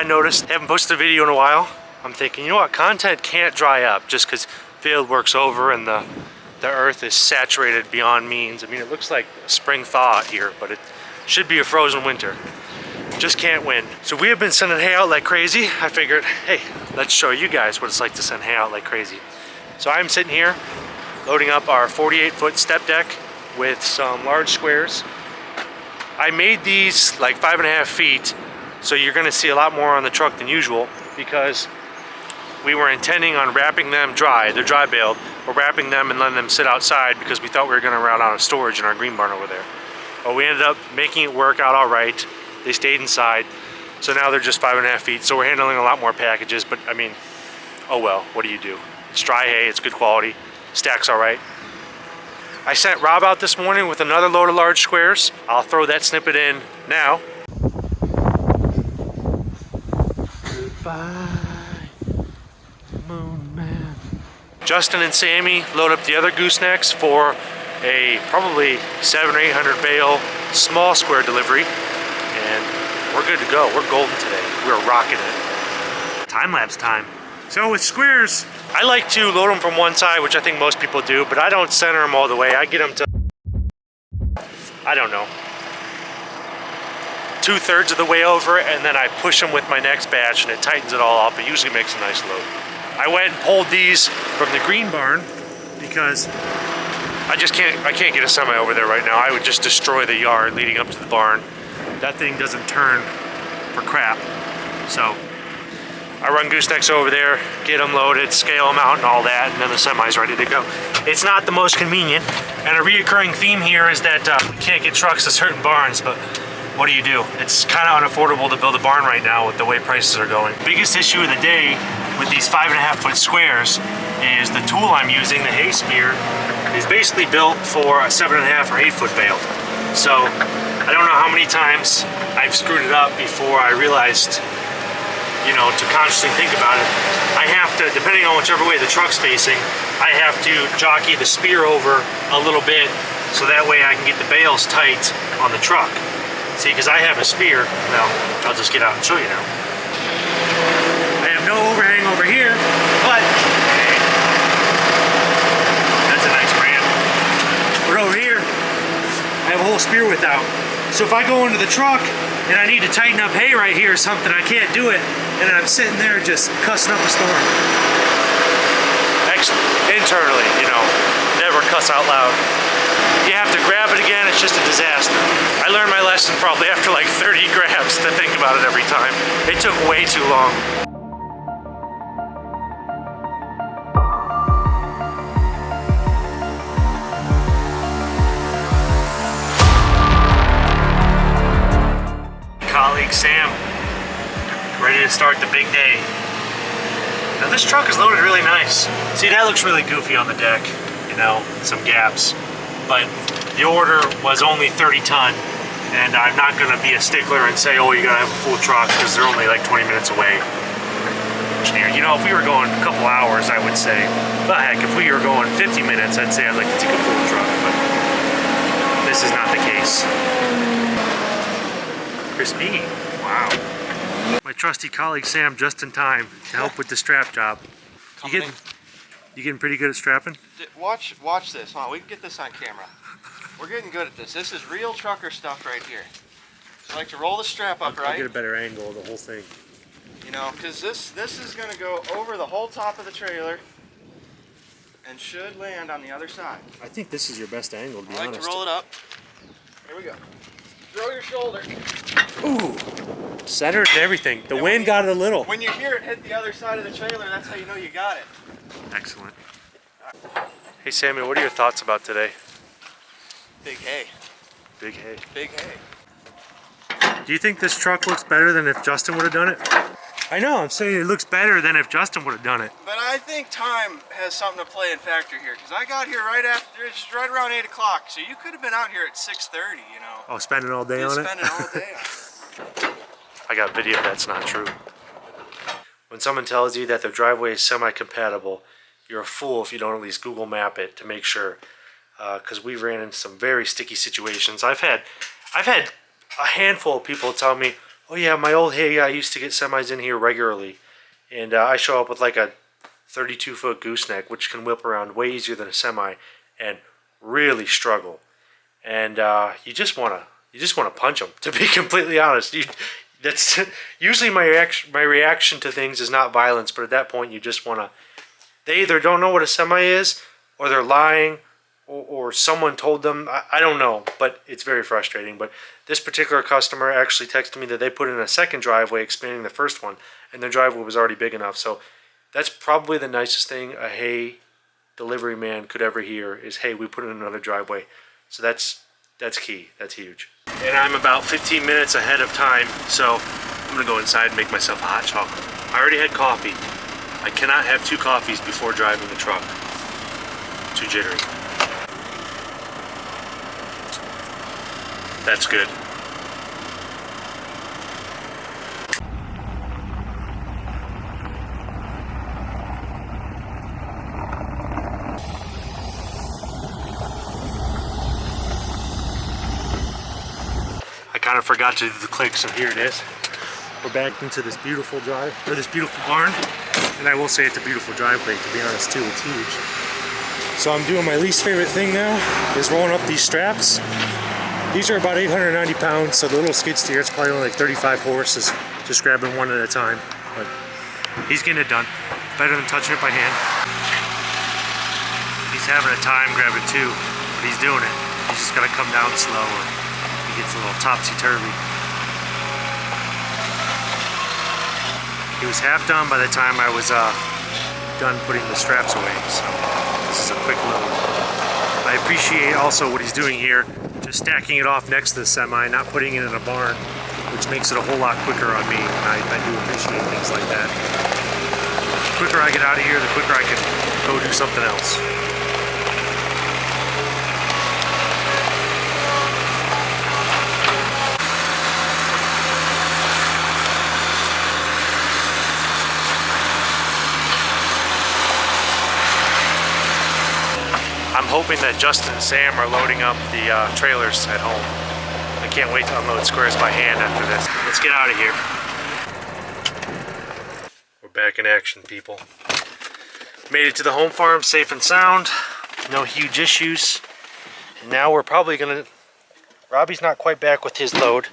I noticed, haven't posted a video in a while. I'm thinking, you know what, content can't dry up just because field work's over and the earth is saturated beyond means. I mean, it looks like a spring thaw here, but it should be a frozen winter. Just can't win. So we have been sending hay out like crazy. I figured, hey, let's show you guys what it's like to send hay out like crazy. So I'm sitting here loading up our 48-foot step deck with some large squares. I made these like 5.5 feet, so you're gonna see a lot more on the truck than usual because we were intending on wrapping them dry. They're dry baled. We're wrapping them and letting them sit outside because we thought we were gonna run out of storage in our green barn over there. But we ended up making it work out all right. They stayed inside. So now they're just 5.5 feet. So we're handling a lot more packages, but I mean, oh well, what do you do? It's dry hay, it's good quality, stacks all right. I sent Rob out this morning with another load of large squares. I'll throw that snippet in now. Goodbye, Moon Man. Justin and Sammy load up the other goosenecks for a probably 700 or 800 bale small square delivery. And we're good to go. We're golden today. We're rocking it. Time-lapse time. So with squares, I like to load them from one side, which I think most people do, but I don't center them all the way. I get them to, I don't know, 2/3 of the way over, and then I push them with my next batch, and it tightens it all up. It usually makes a nice load. I went and pulled these from the green barn because I can't get a semi over there right now. I would just destroy the yard leading up to the barn. That thing doesn't turn for crap. So I run goosenecks over there, get them loaded, scale them out and all that, and then the semi's ready to go. It's not the most convenient, and a reoccurring theme here is that we can't get trucks to certain barns, but what do you do? It's kind of unaffordable to build a barn right now with the way prices are going. Biggest issue of the day with these 5.5-foot squares is the tool I'm using, the hay spear, is basically built for a 7.5 or 8-foot bale. So I don't know how many times I've screwed it up before I realized, you know, to consciously think about it. I have to, depending on whichever way the truck's facing, I have to jockey the spear over a little bit so that way I can get the bales tight on the truck. See, because I have a spear, well, I'll just get out and show you now. I have no overhang over here, but hey, that's a nice brand. But over here, I have a whole spear width out. So if I go into the truck and I need to tighten up hay right here or something, I can't do it, and I'm sitting there just cussing up a storm. Internally, you know, never cuss out loud. You have to grab it again, it's just a disaster. I learned my lesson probably after like 30 grabs to think about it every time. It took way too long. Colleague Sam, ready to start the big day. Now this truck is loaded really nice. See, that looks really goofy on the deck, you know, some gaps. But the order was only 30 ton, and I'm not gonna be a stickler and say, oh, you gotta have a full truck, because they're only like 20 minutes away. You know, if we were going a couple hours, I would say, but heck, if we were going 50 minutes, I'd say I'd like to take a full truck, but this is not the case. Crispy, wow. My trusty colleague Sam just in time to help with the strap job. You getting pretty good at strapping? Watch this, huh? We can get this on camera. We're getting good at this. This is real trucker stuff right here. So I like to roll the strap up, right? I'll get a better angle of the whole thing. You know, because this is going to go over the whole top of the trailer and should land on the other side. I think this is your best angle, to be honest. I like to roll it up. Here we go. Throw your shoulder. Ooh, centered and everything. The wind got it a little. When you hear it hit the other side of the trailer, that's how you know you got it. Excellent. Hey Sammy, what are your thoughts about today? Big hay. Big hay. Big hay. Do you think this truck looks better than if Justin would have done it? I know, I'm saying it looks better than if Justin would have done it. But I think time has something to play in factor here, because I got here right after, just right around 8 o'clock, so you could have been out here at 6:30, you know. Oh, spending all day on it? Spending all day on it. I got video that's not true. When someone tells you that their driveway is semi-compatible, you're a fool if you don't at least Google map it to make sure, because we ran into some very sticky situations. I've had a handful of people tell me, Oh yeah, my old hay guy used to get semis in here regularly, and I show up with like a 32-foot gooseneck, which can whip around way easier than a semi, and really struggle. And you just wanna punch them. To be completely honest, that's usually my reaction to things is not violence, but at that point you just wanna. They either don't know what a semi is, or they're lying, or someone told them. I don't know, but it's very frustrating. But this particular customer actually texted me that they put in a second driveway, expanding the first one, and their driveway was already big enough. So that's probably the nicest thing a hay delivery man could ever hear is, hey, we put in another driveway. So that's key. That's huge. And I'm about 15 minutes ahead of time, so I'm gonna go inside and make myself a hot chocolate. I already had coffee. I cannot have 2 coffees before driving the truck. Too jittery. That's good. I kind of forgot to do the click, so here it is. We're back into this beautiful this beautiful barn, and I will say it's a beautiful driveway, to be honest too. It's huge. So I'm doing my least favorite thing now, is rolling up these straps. These are about 890 pounds, so the little skid steer, it's probably only like 35 horses, just grabbing one at a time. But he's getting it done. Better than touching it by hand. He's having a time grabbing 2, but he's doing it. He's just gotta come down slow, or he gets a little topsy-turvy. He was half done by the time I was done putting the straps away, so this is a quick load. I appreciate also what he's doing here, just stacking it off next to the semi, not putting it in a barn, which makes it a whole lot quicker on me. I do appreciate things like that. The quicker I get out of here, the quicker I can go do something else. I'm hoping that Justin and Sam are loading up the trailers at home. I can't wait to unload squares by hand after this. Let's get out of here. We're back in action, people. Made it to the home farm safe and sound. No huge issues. And now we're probably gonna... Robbie's not quite back with his load,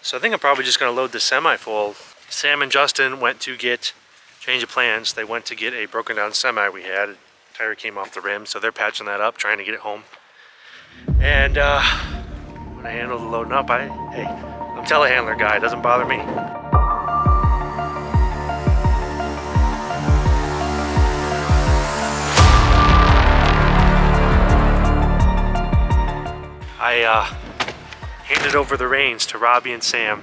so I think I'm probably just gonna load the semi full. Sam and Justin went to get change of plans. They went to get a broken down semi we had. Tire came off the rim, so they're patching that up, trying to get it home. And when I handle the loading up, hey, I'm a telehandler guy, it doesn't bother me. I handed over the reins to Robbie and Sam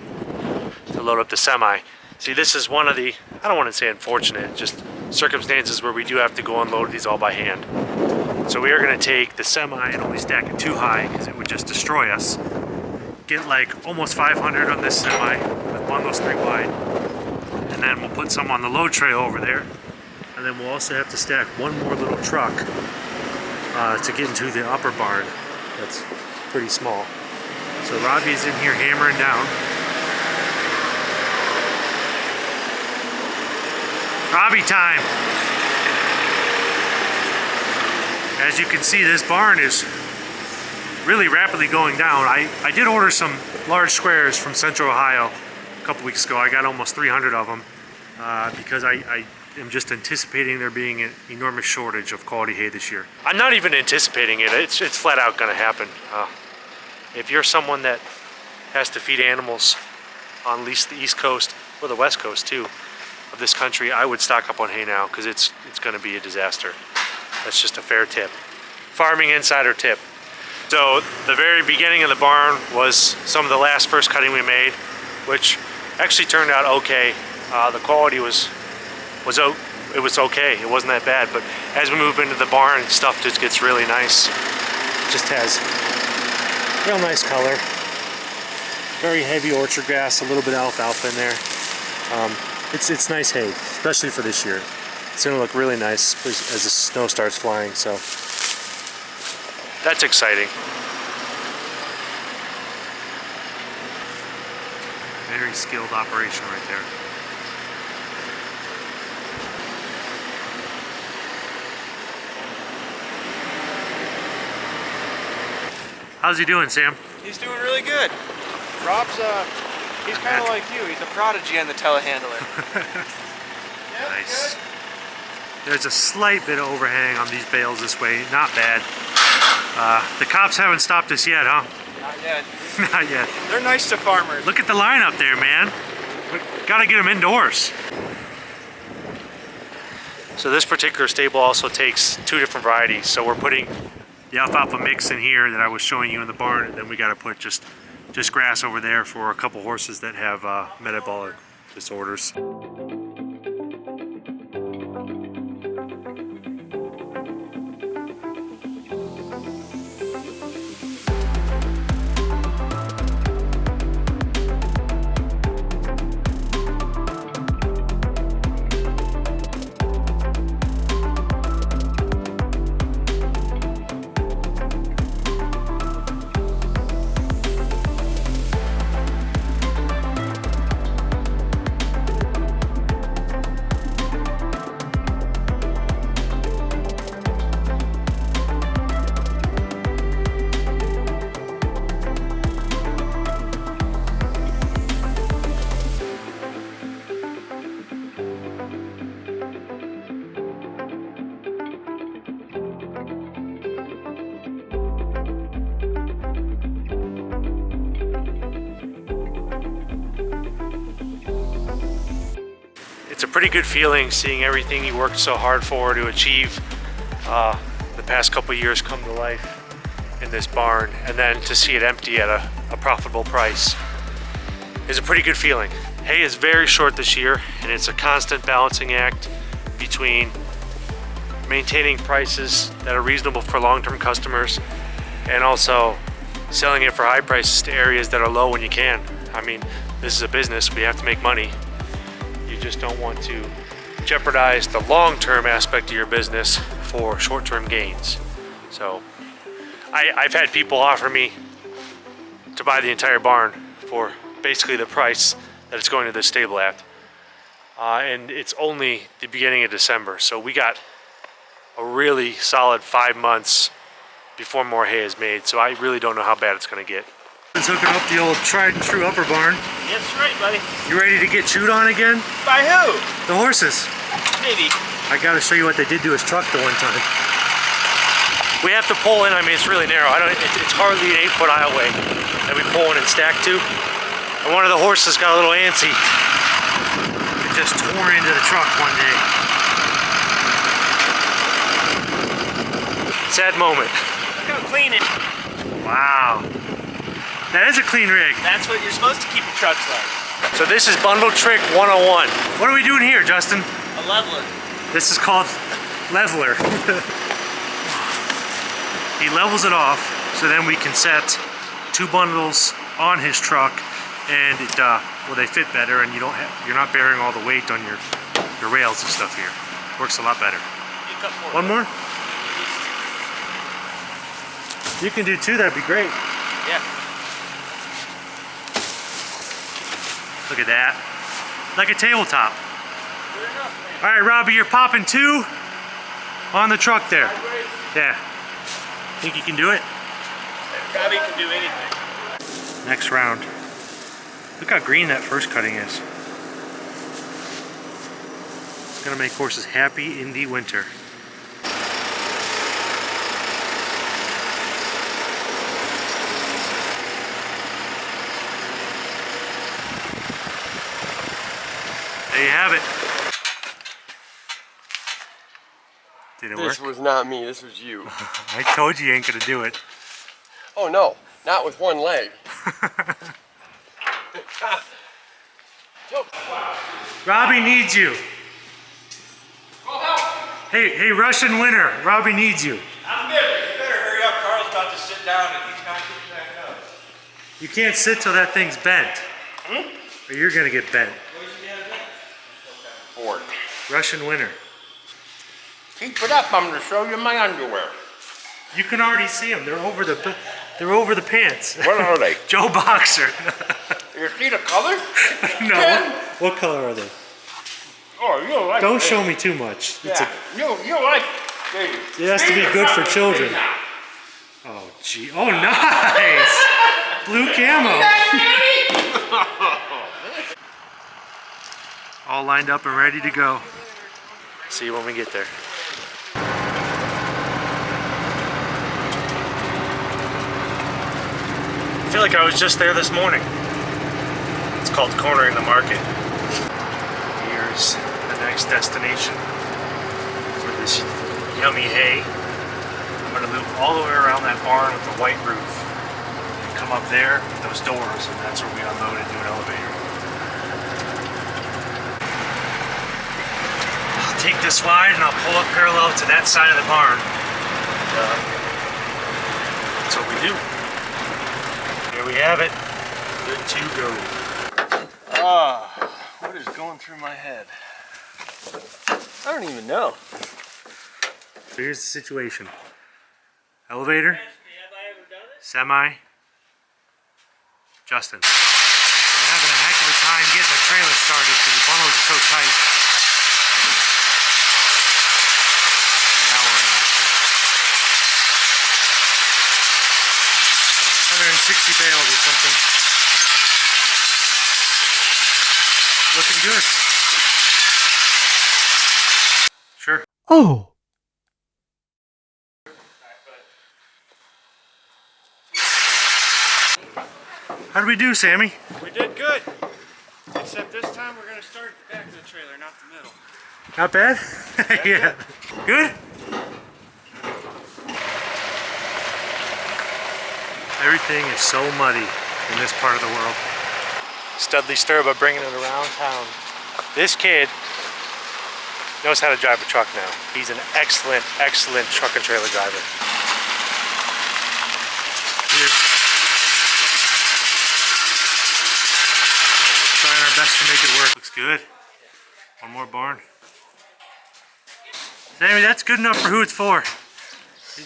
to load up the semi. See, this is one of the, I don't want to say unfortunate, just circumstances where we do have to go unload these all by hand. So we are going to take the semi and only stack it too high because it would just destroy us. Get like almost 500 on this semi with bundles 3 wide. And then we'll put some on the load tray over there. And then we'll also have to stack one more little truck to get into the upper barn. That's pretty small. So Robbie's in here hammering down. Robbie time! As you can see, this barn is really rapidly going down. I did order some large squares from Central Ohio a couple weeks ago. I got almost 300 of them because I am just anticipating there being an enormous shortage of quality hay this year. I'm not even anticipating it. It's flat out going to happen. If you're someone that has to feed animals on at least the East Coast, or the West Coast too, of this country, I would stock up on hay now because it's going to be a disaster. That's just a fair tip. Farming insider tip. So the very beginning of the barn was some of the first cutting we made, which actually turned out okay. The quality was okay. It wasn't that bad. But as we move into the barn, stuff just gets really nice. It just has real nice color. Very heavy orchard grass, a little bit of alfalfa in there. It's nice hay, especially for this year. It's gonna look really nice as the snow starts flying, so that's exciting. And skilled operation right there. How's he doing, Sam? He's doing really good. Rob's, he's kind of like you. He's a prodigy on the telehandler. Yep, Nice. good. There's a slight bit of overhang on these bales this way. Not bad. The cops haven't stopped us yet, huh? Not yet. Not yet. They're nice to farmers. Look at the line up there, man. We gotta get them indoors. So this particular stable also takes 2 different varieties. So we're putting the alfalfa mix in here that I was showing you in the barn, and then we gotta put just grass over there for a couple horses that have metabolic disorders. It's a pretty good feeling seeing everything you worked so hard for to achieve the past couple years come to life in this barn, and then to see it empty at a profitable price is a pretty good feeling. Hay is very short this year, and it's a constant balancing act between maintaining prices that are reasonable for long-term customers and also selling it for high prices to areas that are low when you can. I mean, this is a business, we have to make money. You just don't want to jeopardize the long-term aspect of your business for short-term gains. So I've had people offer me to buy the entire barn for basically the price that it's going to this stable at. And it's only the beginning of December, so we got a really solid 5 months before more hay is made, so I really don't know how bad it's going to get. Let's hook up the old tried and true upper barn. That's right, buddy. You ready to get chewed on again? By who? The horses. Maybe. I gotta show you what they did to his truck the one time. We have to pull in, I mean, it's really narrow. It's hardly an 8-foot aisleway that we pull in and stack to. And one of the horses got a little antsy. It just tore into the truck one day. Sad moment. Look how clean it is. Wow. That is a clean rig. That's what you're supposed to keep your trucks like. So this is bundle trick 101. What are we doing here, Justin? A leveler. This is called leveler. He levels it off, so then we can set 2 bundles on his truck, and it well, they fit better, and you're not bearing all the weight on your rails and stuff here. Works a lot better. You cut more. One more? You can do 2, that'd be great. Yeah. Look at that. Like a tabletop. Good enough, man. All right, Robbie, you're popping 2 on the truck there. Yeah. Think you can do it? Robbie can do anything. Next round. Look how green that first cutting is. It's gonna make horses happy in the winter. There you have it. Did it work? This was not me, this was you. I told you ain't gonna do it. Oh no, not with one leg. Robbie needs you. Hey, Russian winner. Robbie needs you. I'm good. You better hurry up. Carl's about to sit down and he's not getting back up. You can't sit till that thing's bent. Or you're gonna get bent. Bored. Russian winner. Keep it up, I'm gonna show you my underwear. You can already see them. They're over the pants. What are they? Joe Boxer. You see the color? No. What color are they? Oh, you'll like Don't this. show me too much. Yeah, you'll like this. It has to be good for children. Oh, gee. Oh, nice. Blue camo. All lined up and ready to go. See you when we get there. I feel like I was just there this morning. It's called cornering the market. Here's the next destination for this yummy hay. I'm gonna loop all the way around that barn with the white roof and come up there with those doors, and that's where we unload into an elevator. I'll take this wide and I'll pull up parallel to that side of the barn. That's what we do. Here we have it. Good to go. What is going through my head? I don't even know. So here's the situation. Elevator, semi, Justin. We're having a heck of a time getting the trailer started because the bundles are so tight. Now we're in action. 160 bales or something. Looking good. Sure. Oh. How did we do, Sammy? We did good. Except this time we're going to start the back of the trailer, not the middle. Not bad? Yeah. Good? Everything is so muddy in this part of the world. Studley Sturba bringing it around town. This kid knows how to drive a truck now. He's an excellent, excellent truck and trailer driver. Here. Trying our best to make it work. Looks good. One more barn. Sammy, that's good enough for who it's for.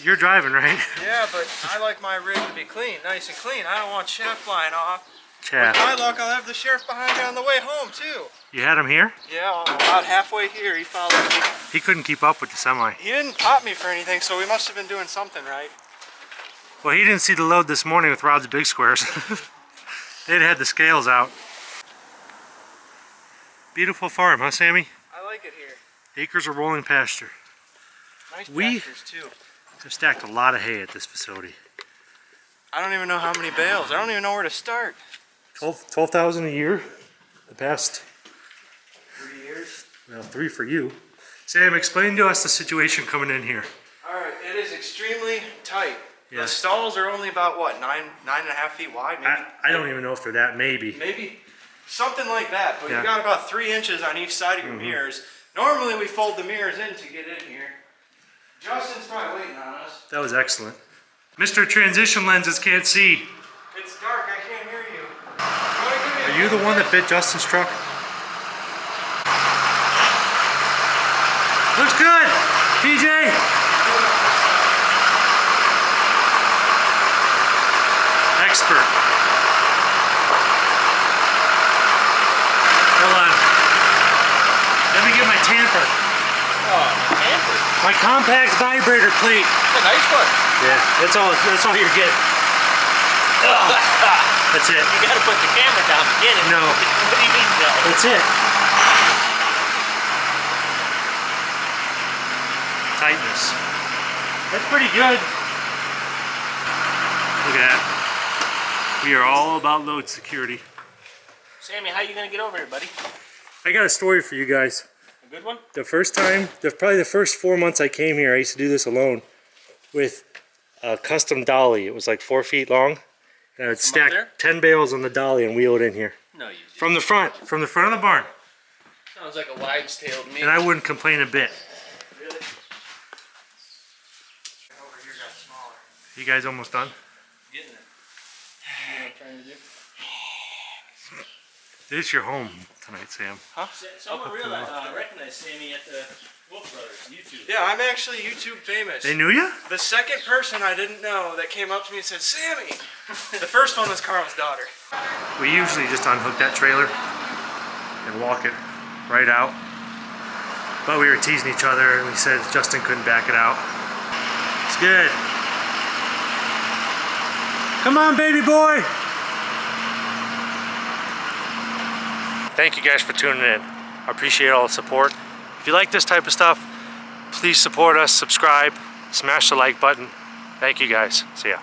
You're driving, right? Yeah, but I like my rig to be clean, nice and clean. I don't want chaff flying off. Chaff. With my luck, I'll have the sheriff behind me on the way home, too. You had him here? Yeah, about halfway here, he followed me. He couldn't keep up with the semi. He didn't pop me for anything, so we must have been doing something right. Well, he didn't see the load this morning with Rod's Big Squares. They'd had the scales out. Beautiful farm, huh, Sammy? I like it here. Acres of rolling pasture. Nice We- pastures, too. I've stacked a lot of hay at this facility. I don't even know how many bales. I don't even know where to start. 12,000 a year. The past, 3 years. well, 3 for you. Sam, explain to us the situation coming in here. All right, it is extremely tight. The Yes. stalls are only about, what, nine and a half feet wide? Maybe, I don't even know if they're that, maybe. maybe something like that. But Yeah. you got about 3 inches on each side of your mirrors. Normally we fold the mirrors in to get in here. Justin's probably waiting on us. That was excellent. Mr. Transition Lenses can't see. It's dark, I can't hear you. Are you the one that bit Justin's truck? Looks good, PJ. Expert. Hold on. Let me get my tamper. Oh, tamper. My compact vibrator plate. That's a nice one. Yeah, that's all you're getting. That's it. You gotta put the camera down to get it. No. What do you mean, no? That's it. Tightness. That's pretty good. Look at that. We are all about load security. Sammy, how you gonna get over here, buddy? I got a story for you guys. A good one? The first time, probably the first 4 months I came here, I used to do this alone with a custom dolly. It was like 4 feet long. And I would stack there? 10 bales on the dolly and wheel it in here. No, you didn't. From the front of the barn. Sounds like a wives' tale to me. And I wouldn't complain a bit. Really? Over here got smaller. You guys almost done? Getting it. You know what I'm trying to do? This is your home. tonight, Sam. Someone recognized Sammy at the Wolf Brothers YouTube. Yeah, I'm actually YouTube famous. They knew you? The second person I didn't know that came up to me and said, Sammy! The first one was Carl's daughter. We usually just unhook that trailer and walk it right out. But we were teasing each other and we said Justin couldn't back it out. It's good. Come on, baby boy! Thank you guys for tuning in. I appreciate all the support. If you like this type of stuff, please support us, subscribe, smash the like button. Thank you guys. See ya.